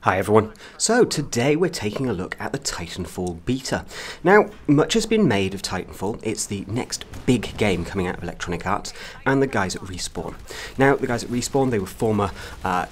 Hi everyone, so today we're taking a look at the Titanfall beta. Now, much has been made of Titanfall. It's the next big game coming out of Electronic Arts and the guys at Respawn. Now, the guys at Respawn, they were former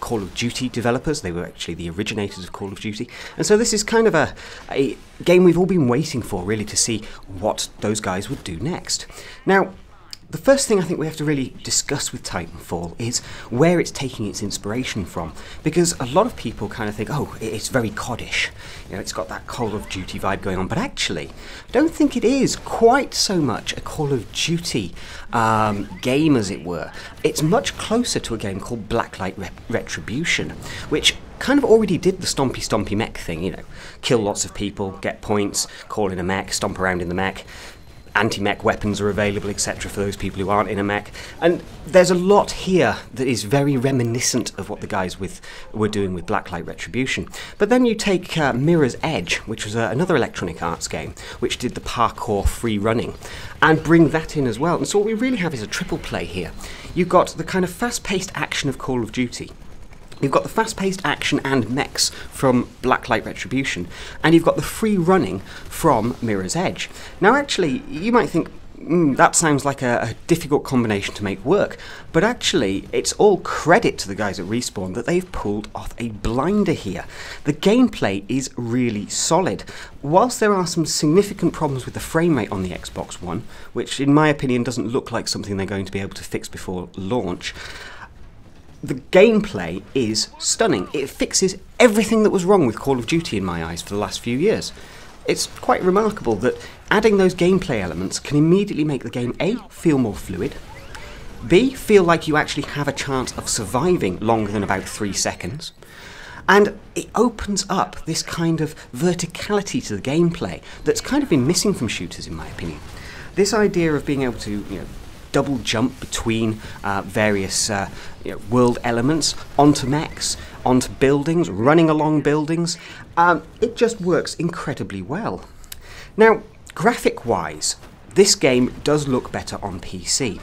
Call of Duty developers. They were actually the originators of Call of Duty. And so this is kind of a game we've all been waiting for, really, to see what those guys would do next. Now, the first thing I think we have to really discuss with Titanfall is where it's taking its inspiration from, because a lot of people kind of think, oh, it's very COD-ish, you know, it's got that Call of Duty vibe going on, but actually, I don't think it is quite so much a Call of Duty game, as it were. It's much closer to a game called Blacklight Retribution, which kind of already did the stompy mech thing, you know, kill lots of people, get points, call in a mech, stomp around in the mech. Anti-mech weapons are available, etc. for those people who aren't in a mech. And there's a lot here that is very reminiscent of what the guys were doing with Blacklight Retribution. But then you take Mirror's Edge, which was another Electronic Arts game, which did the parkour free running, and bring that in as well. And so what we really have is a triple play here. You've got the kind of fast-paced action of Call of Duty. You've got the fast-paced action and mechs from Blacklight Retribution, and you've got the free running from Mirror's Edge. Now actually, you might think, that sounds like a difficult combination to make work, but actually it's all credit to the guys at Respawn that they've pulled off a blinder here. The gameplay is really solid. Whilst there are some significant problems with the frame rate on the Xbox One, which in my opinion doesn't look like something they're going to be able to fix before launch, the gameplay is stunning. It fixes everything that was wrong with Call of Duty in my eyes for the last few years. It's quite remarkable that adding those gameplay elements can immediately make the game A, feel more fluid, B, feel like you actually have a chance of surviving longer than about 3 seconds, and it opens up this kind of verticality to the gameplay that's kind of been missing from shooters in my opinion. This idea of being able to, you know, double jump between various world elements onto mechs, onto buildings, running along buildings. It just works incredibly well. Now, graphic-wise, this game does look better on PC.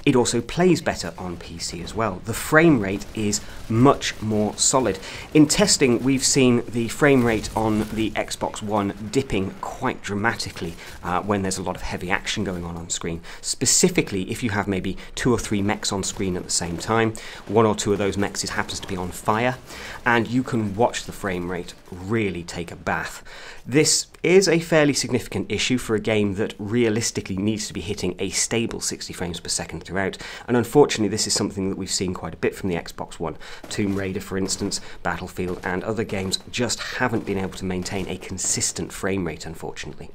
It also plays better on PC as well. The frame rate is much more solid. In testing, we've seen the frame rate on the Xbox One dipping quite dramatically when there's a lot of heavy action going on screen. Specifically, if you have maybe 2 or 3 mechs on screen at the same time, 1 or 2 of those mechs happens to be on fire, and you can watch the frame rate really take a bath. This is a fairly significant issue for a game that realistically needs to be hitting a stable 60 frames per second throughout, and unfortunately this is something that we've seen quite a bit from the Xbox One. Tomb Raider, for instance, Battlefield and other games just haven't been able to maintain a consistent frame rate, unfortunately.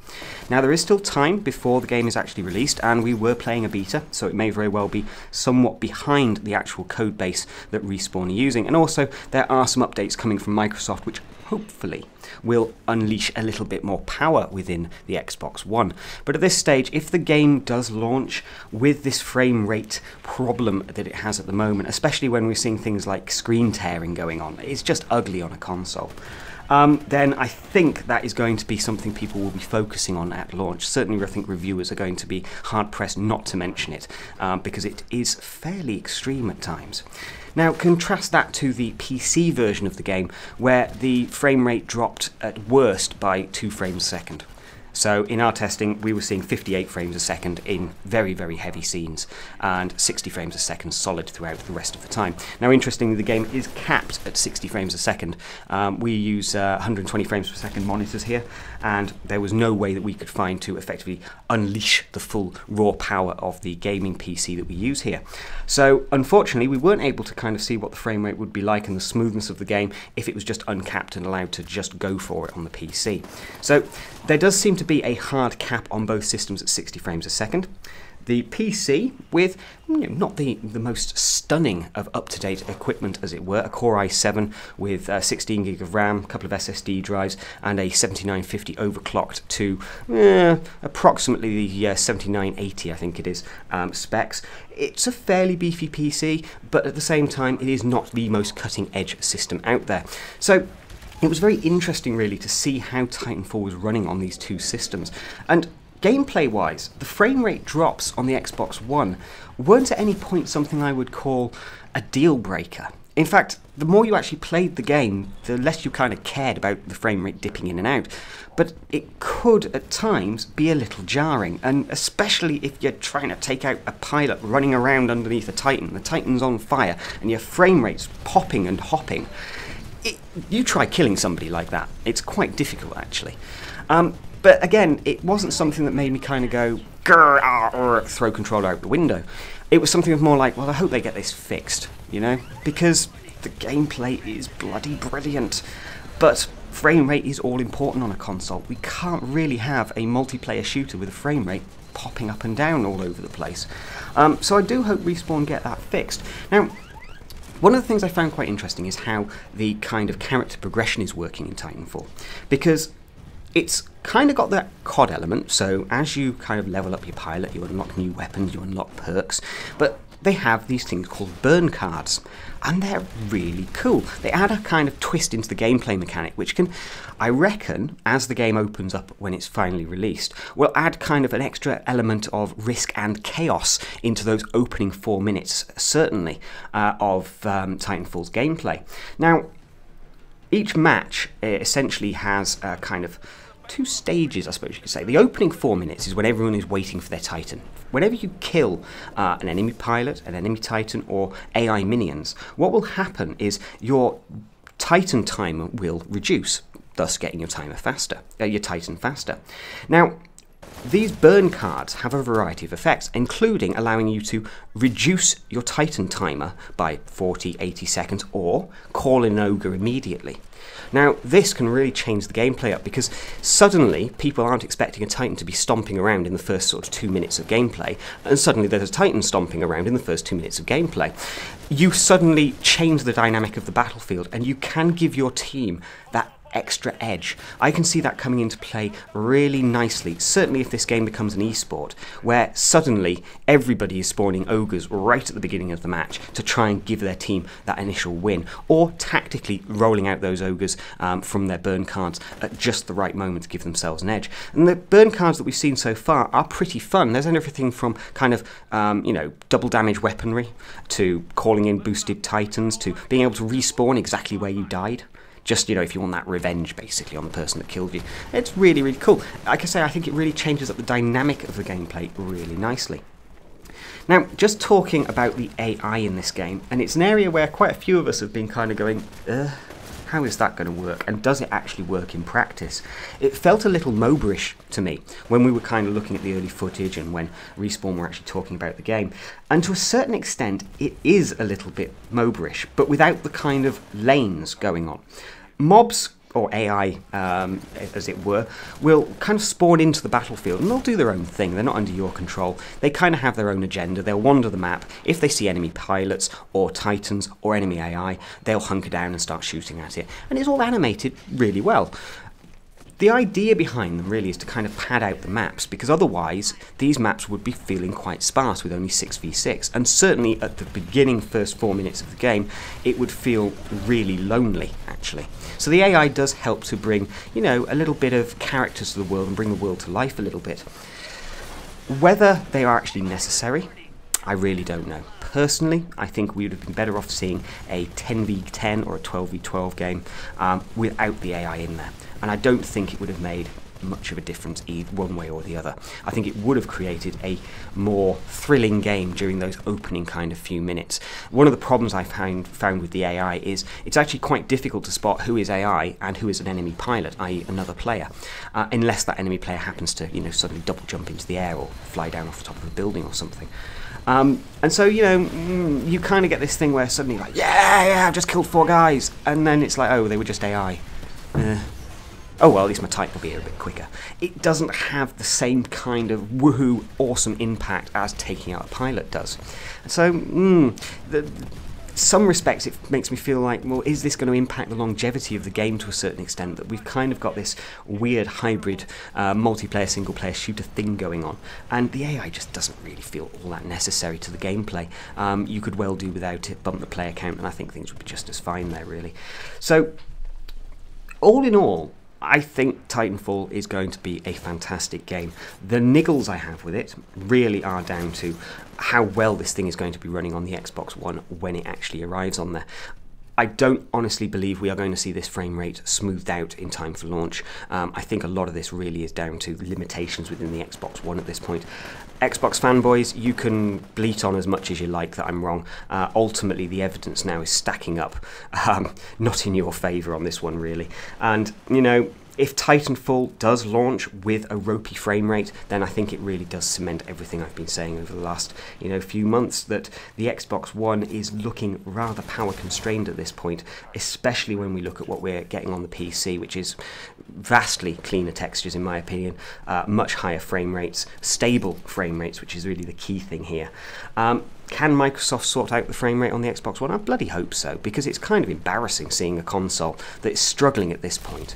Now, there is still time before the game is actually released, and we were playing a beta, so it may very well be somewhat behind the actual code base that Respawn are using, and also there are some updates coming from Microsoft which hopefully will unleash a little bit more power within the Xbox One. But at this stage, if the game does launch with this frame rate problem that it has at the moment, especially when we're seeing things like screen tearing going on, it's just ugly on a console, then I think that is going to be something people will be focusing on at launch. Certainly I think reviewers are going to be hard-pressed not to mention it, because it is fairly extreme at times. Now, contrast that to the PC version of the game, where the frame rate dropped at worst by 2 frames a second. So in our testing, we were seeing 58 frames a second in very, very heavy scenes, and 60 frames a second solid throughout the rest of the time. Now, interestingly, the game is capped at 60 frames a second. We use 120 frames per second monitors here, and there was no way that we could find to effectively unleash the full raw power of the gaming PC that we use here. So unfortunately, we weren't able to kind of see what the frame rate would be like and the smoothness of the game if it was just uncapped and allowed to just go for it on the PC. So there does seem to be a hard cap on both systems at 60 frames a second. The PC, with not the most stunning of up-to-date equipment, as it were, a Core i7 with 16 gig of RAM, a couple of SSD drives, and a 7950 overclocked to approximately the 7980, I think it is, specs. It's a fairly beefy PC, but at the same time, it is not the most cutting-edge system out there. So it was very interesting, really, to see how Titanfall was running on these two systems. And gameplay-wise, the frame rate drops on the Xbox One weren't at any point something I would call a deal breaker. In fact, the more you actually played the game, the less you kind of cared about the frame rate dipping in and out. But it could, at times, be a little jarring, and especially if you're trying to take out a pilot running around underneath a Titan, the Titan's on fire, and your frame rate's popping and hopping. You try killing somebody like that. It's quite difficult, actually. But again, it wasn't something that made me kind of go, grr, throw controller out the window. It was something of more like, well, I hope they get this fixed, you know? Because the gameplay is bloody brilliant. But frame rate is all important on a console. We can't really have a multiplayer shooter with a frame rate popping up and down all over the place. So I do hope Respawn get that fixed. Now, one of the things I found quite interesting is how the kind of character progression is working in Titanfall. Because it's kind of got that COD element, so as you kind of level up your pilot, you unlock new weapons, you unlock perks, but they have these things called burn cards, and they're really cool. They add a kind of twist into the gameplay mechanic, which can, I reckon, as the game opens up when it's finally released, will add kind of an extra element of risk and chaos into those opening 4 minutes, certainly, of Titanfall's gameplay. Now, each match essentially has a kind of 2 stages, I suppose you could say. The opening 4 minutes is when everyone is waiting for their Titan. Whenever you kill an enemy pilot, an enemy Titan, or AI minions, what will happen is your Titan timer will reduce, thus getting your Titan faster. Now, these burn cards have a variety of effects, including allowing you to reduce your Titan timer by 40, 80 seconds, or call in an ogre immediately. Now, this can really change the gameplay up, because suddenly people aren't expecting a Titan to be stomping around in the first sort of 2 minutes of gameplay, and suddenly there's a Titan stomping around in the first 2 minutes of gameplay. You suddenly change the dynamic of the battlefield, and you can give your team that extra edge. I can see that coming into play really nicely, certainly if this game becomes an esport, where suddenly everybody is spawning ogres right at the beginning of the match to try and give their team that initial win, or tactically rolling out those ogres from their burn cards at just the right moment to give themselves an edge. And the burn cards that we've seen so far are pretty fun. There's everything from kind of double damage weaponry, to calling in boosted Titans, to being able to respawn exactly where you died. Just, if you want that revenge, basically, on the person that killed you. It's really, really cool. Like I say, I think it really changes up the dynamic of the gameplay really nicely. Now, just talking about the AI in this game, and it's an area where quite a few of us have been kind of going, how is that going to work? And does it actually work in practice? It felt a little MOBA-ish to me when we were kind of looking at the early footage and when Respawn were actually talking about the game. And to a certain extent, it is a little bit MOBA-ish, but without the kind of lanes going on. Mobs, or AI, as it were, will kind of spawn into the battlefield, and they'll do their own thing. They're not under your control. They kind of have their own agenda. They'll wander the map. If they see enemy pilots, or Titans, or enemy AI, they'll hunker down and start shooting at it. And it's all animated really well. The idea behind them really is to kind of pad out the maps, because otherwise these maps would be feeling quite sparse with only 6v6, and certainly at the beginning first 4 minutes of the game it would feel really lonely, actually. So the AI does help to bring, a little bit of character to the world and bring the world to life a little bit. Whether they are actually necessary, I really don't know. Personally, I think we would have been better off seeing a 10v10 or a 12v12 game without the AI in there. And I don't think it would have made much of a difference either one way or the other. I think it would have created a more thrilling game during those opening kind of few minutes. One of the problems I found with the AI is it's actually quite difficult to spot who is AI and who is an enemy pilot, i.e. another player, unless that enemy player happens to suddenly double jump into the air or fly down off the top of a building or something. And so, you kind of get this thing where suddenly you're like, yeah, I've just killed 4 guys, and then it's like, oh, they were just AI. Oh well, at least my Titan will be here a bit quicker. It doesn't have the same kind of woohoo awesome impact as taking out a pilot does. So, in some respects it makes me feel like, well, is this going to impact the longevity of the game to a certain extent, that we've kind of got this weird hybrid multiplayer, single-player shooter thing going on, and the AI just doesn't really feel all that necessary to the gameplay. You could well do without it, bump the player count, and I think things would be just as fine there, really. So, all in all, I think Titanfall is going to be a fantastic game. The niggles I have with it really are down to how well this thing is going to be running on the Xbox One when it actually arrives on there. I don't honestly believe we are going to see this frame rate smoothed out in time for launch. I think a lot of this really is down to limitations within the Xbox One at this point. Xbox fanboys, you can bleat on as much as you like that I'm wrong. Ultimately, the evidence now is stacking up, not in your favour on this one, really. And, you know, if Titanfall does launch with a ropey frame rate, then I think it really does cement everything I've been saying over the last, few months, that the Xbox One is looking rather power constrained at this point, especially when we look at what we're getting on the PC, which is vastly cleaner textures in my opinion, much higher frame rates, stable frame rates, which is really the key thing here. Can Microsoft sort out the frame rate on the Xbox One? I bloody hope so, because it's kind of embarrassing seeing a console that is struggling at this point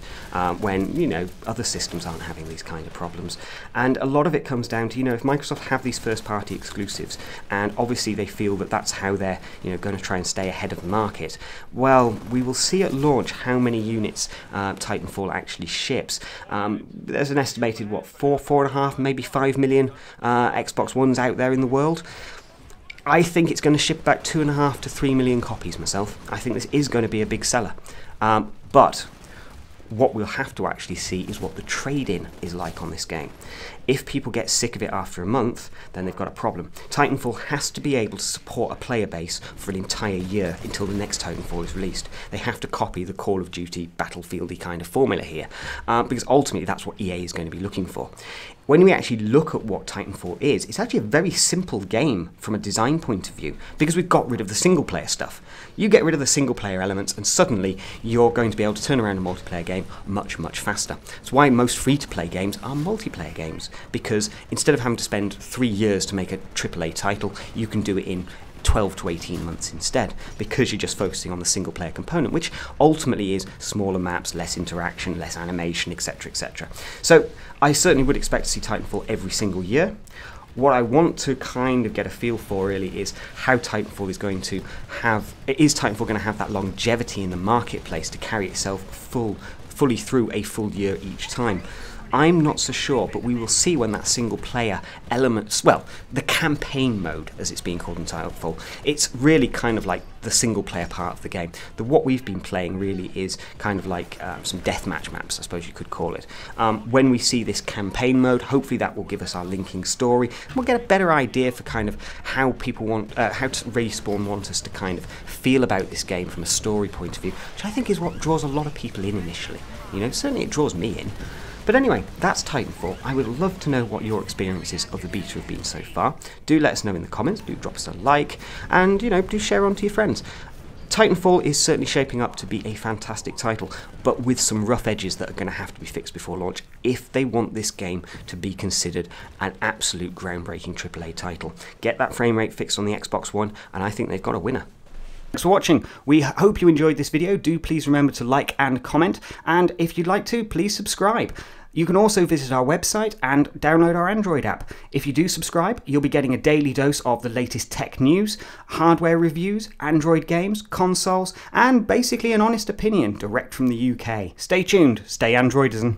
when, other systems aren't having these kind of problems. And a lot of it comes down to, if Microsoft have these first-party exclusives, and obviously they feel that that's how they're, going to try and stay ahead of the market, well, we will see at launch how many units Titanfall actually ships. There's an estimated, 4.5, maybe 5 million Xbox Ones out there in the world. I think it's going to ship about 2.5 to 3 million copies myself. I think this is going to be a big seller. But what we'll have to actually see is what the trade-in is like on this game. If people get sick of it after a month, then they've got a problem. Titanfall has to be able to support a player base for an entire year until the next Titanfall is released. They have to copy the Call of Duty Battlefield-y kind of formula here, because ultimately that's what EA is going to be looking for. When we actually look at what Titanfall is, it's actually a very simple game from a design point of view, because we've got rid of the single-player stuff. You get rid of the single-player elements, and suddenly you're going to be able to turn around a multiplayer game much, much faster. That's why most free-to-play games are multiplayer games, because instead of having to spend 3 years to make a AAA title, you can do it in 12 to 18 months instead, because you're just focusing on the single player component, which ultimately is smaller maps, less interaction, less animation, etc, etc. So I certainly would expect to see Titanfall every single year. What I want to kind of get a feel for really is how Titanfall is going to have, is Titanfall going to have that longevity in the marketplace to carry itself fully through a full year each time? I'm not so sure, but we will see when that single player elements, well, the campaign mode, as it's being called in Titanfall, it's really kind of like the single player part of the game. What we've been playing really is kind of like some deathmatch maps, I suppose you could call it. When we see this campaign mode, hopefully that will give us our linking story, and we'll get a better idea for kind of how people want, how Respawn want us to kind of feel about this game from a story point of view, which I think is what draws a lot of people in initially. Certainly it draws me in. But anyway, that's Titanfall. I would love to know what your experiences of the beta have been so far. Do let us know in the comments, do drop us a like, and do share on to your friends. Titanfall is certainly shaping up to be a fantastic title, but with some rough edges that are going to have to be fixed before launch if they want this game to be considered an absolute groundbreaking AAA title. Get that frame rate fixed on the Xbox One, and I think they've got a winner. Thanks for watching. We hope you enjoyed this video. Do please remember to like and comment, and if you'd like to, please subscribe. You can also visit our website and download our Android app. If you do subscribe, you'll be getting a daily dose of the latest tech news, hardware reviews, Android games, consoles, and basically an honest opinion direct from the UK. Stay tuned, stay Androidizen.